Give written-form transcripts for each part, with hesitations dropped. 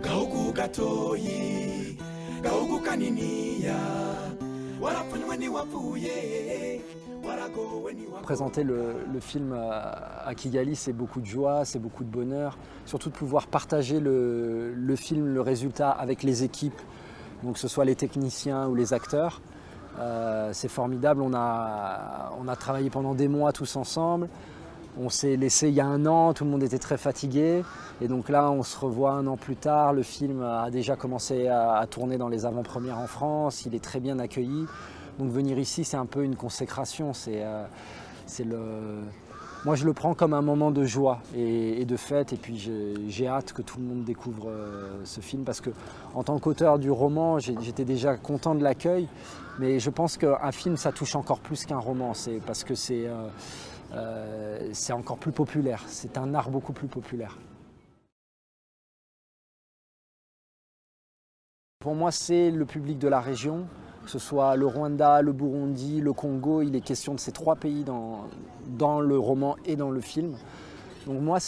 Gahugu gatoyi, gahugu kaniniya, warapfunywe ntiwapfuye, waragowe ntiwapfuye. Présenter le film à Kigali, c'est beaucoup de joie, c'est beaucoup de bonheur. Surtout de pouvoir partager le film, le résultat avec les équipes, donc que ce soit les techniciens ou les acteurs. C'est formidable, on a travaillé pendant des mois tous ensemble. On s'est laissé il y a 1 an, tout le monde était très fatigué. Et donc là, on se revoit 1 an plus tard. Le film a déjà commencé à tourner dans les avant-premières en France. Il est très bien accueilli. Donc venir ici, c'est un peu une consécration. Moi, je le prends comme un moment de joie et de fête. Et puis, j'ai hâte que tout le monde découvre ce film. Parce que, en tant qu'auteur du roman, j'étais déjà content de l'accueil. Mais je pense qu'un film, ça touche encore plus qu'un roman. C'est parce que c'est encore plus populaire. C'est un art beaucoup plus populaire. Pour moi, c'est le public de la région, que ce soit le Rwanda, le Burundi, le Congo. Il est question de ces 3 pays dans le roman et dans le film. Donc moi,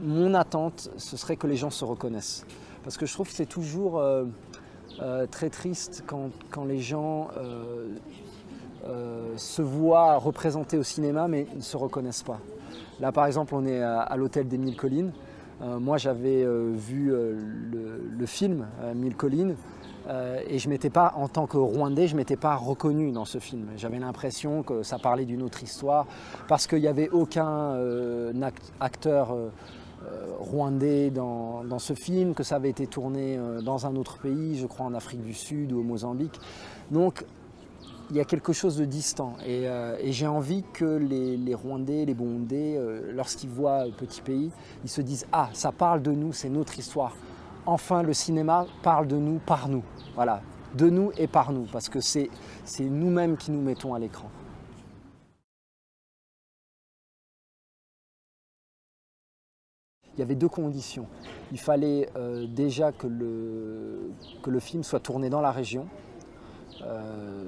mon attente, ce serait que les gens se reconnaissent. Parce que je trouve que c'est toujours très triste quand les gens se voient représentés au cinéma mais ne se reconnaissent pas. Là par exemple on est à l'hôtel des 1000 collines. Moi j'avais vu le film 1000 collines et je m'étais pas, en tant que Rwandais, je ne m'étais pas reconnu dans ce film. J'avais l'impression que ça parlait d'une autre histoire parce qu'il n'y avait aucun acteur rwandais dans ce film, que ça avait été tourné dans un autre pays, je crois en Afrique du Sud ou au Mozambique. Donc il y a quelque chose de distant et j'ai envie que les Rwandais, les Burundais, lorsqu'ils voient Petit Pays, ils se disent « Ah, ça parle de nous, c'est notre histoire. Enfin, le cinéma parle de nous, par nous. » Voilà, de nous et par nous, parce que c'est nous-mêmes qui nous mettons à l'écran. Il y avait 2 conditions. Il fallait déjà que le film soit tourné dans la région.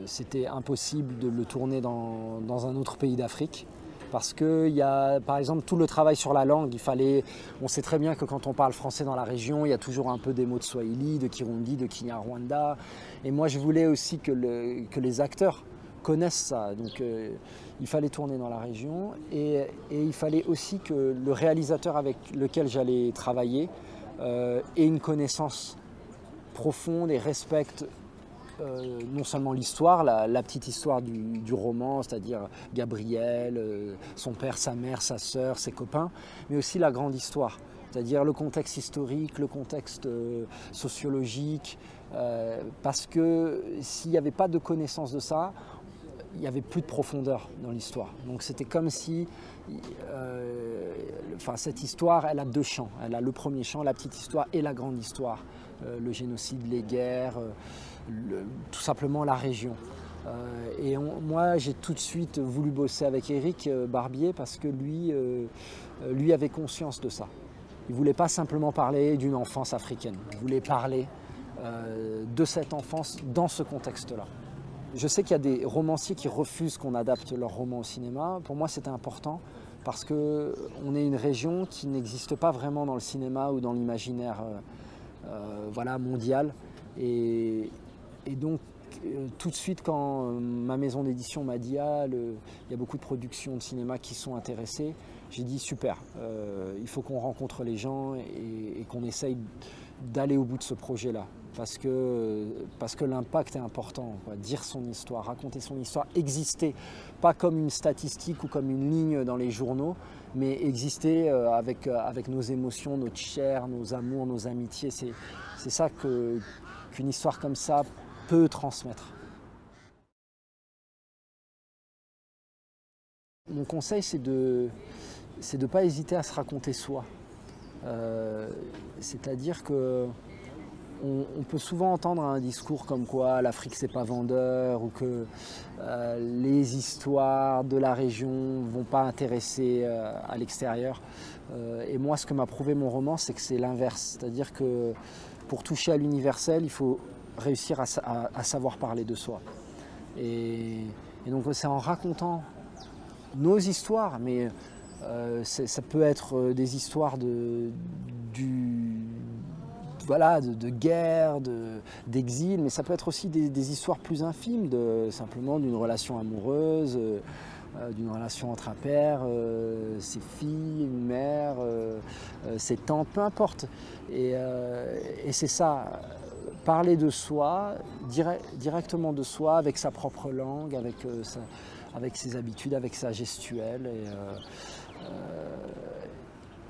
C'était impossible de le tourner dans un autre pays d'Afrique parce qu'il y a par exemple tout le travail sur la langue. On sait très bien que quand on parle français dans la région, il y a toujours un peu des mots de Swahili, de Kirundi, de Kinyarwanda. Et moi je voulais aussi que les acteurs connaissent ça. Donc il fallait tourner dans la région et il fallait aussi que le réalisateur avec lequel j'allais travailler ait une connaissance profonde et respecte non seulement l'histoire, la petite histoire du roman, c'est-à-dire Gabriel, son père, sa mère, sa sœur, ses copains, mais aussi la grande histoire, c'est-à-dire le contexte historique, le contexte sociologique, parce que s'il n'y avait pas de connaissance de ça, il n'y avait plus de profondeur dans l'histoire. Donc c'était comme si cette histoire, elle a 2 champs. Elle a le premier champ, la petite histoire, et la grande histoire. Le génocide, les guerres, tout simplement la région. Moi, j'ai tout de suite voulu bosser avec Éric Barbier parce que lui avait conscience de ça. Il ne voulait pas simplement parler d'une enfance africaine. Il voulait parler de cette enfance dans ce contexte-là. Je sais qu'il y a des romanciers qui refusent qu'on adapte leur roman au cinéma. Pour moi, c'était important parce qu'on est une région qui n'existe pas vraiment dans le cinéma ou dans l'imaginaire mondial. Et donc, tout de suite, quand ma maison d'édition m'a dit « Ah, il y a beaucoup de productions de cinéma qui sont intéressées », j'ai dit « Super, il faut qu'on rencontre les gens et qu'on essaye d'aller au bout de ce projet-là. » Parce que l'impact est important, quoi. Dire son histoire, raconter son histoire, exister, pas comme une statistique ou comme une ligne dans les journaux, mais exister avec nos émotions, notre chair, nos amours, nos amitiés. C'est ça qu'une histoire comme ça peut transmettre. Mon conseil, c'est de ne pas hésiter à se raconter soi. C'est-à-dire que on peut souvent entendre un discours comme quoi l'Afrique c'est pas vendeur ou que les histoires de la région ne vont pas intéresser à l'extérieur. Et moi, ce que m'a prouvé mon roman, c'est que c'est l'inverse. C'est-à-dire que pour toucher à l'universel, il faut réussir à savoir parler de soi. Et donc c'est en racontant nos histoires, mais ça peut être des histoires voilà, de guerre, d'exil, mais ça peut être aussi des histoires plus infimes, simplement d'une relation amoureuse, d'une relation entre un père, ses filles, une mère, ses tantes, peu importe. Et c'est ça, parler de soi, directement de soi, avec sa propre langue, avec ses habitudes, avec sa gestuelle.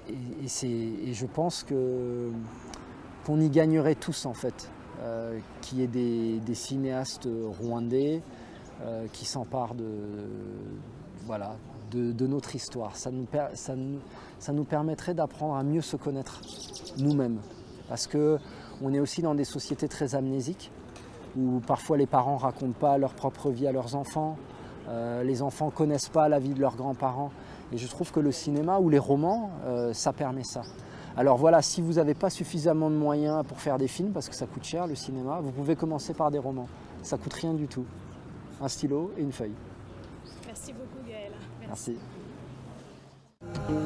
Et je pense qu'on y gagnerait tous en fait, qu'il y ait des cinéastes rwandais qui s'emparent voilà, de notre histoire. Ça nous permettrait d'apprendre à mieux se connaître nous-mêmes. Parce qu'on est aussi dans des sociétés très amnésiques, où parfois les parents ne racontent pas leur propre vie à leurs enfants, les enfants ne connaissent pas la vie de leurs grands-parents. Et je trouve que le cinéma ou les romans, ça permet ça. Alors voilà, si vous n'avez pas suffisamment de moyens pour faire des films, parce que ça coûte cher le cinéma, vous pouvez commencer par des romans. Ça ne coûte rien du tout. Un stylo et une feuille. Merci beaucoup Gaël. Merci. Merci.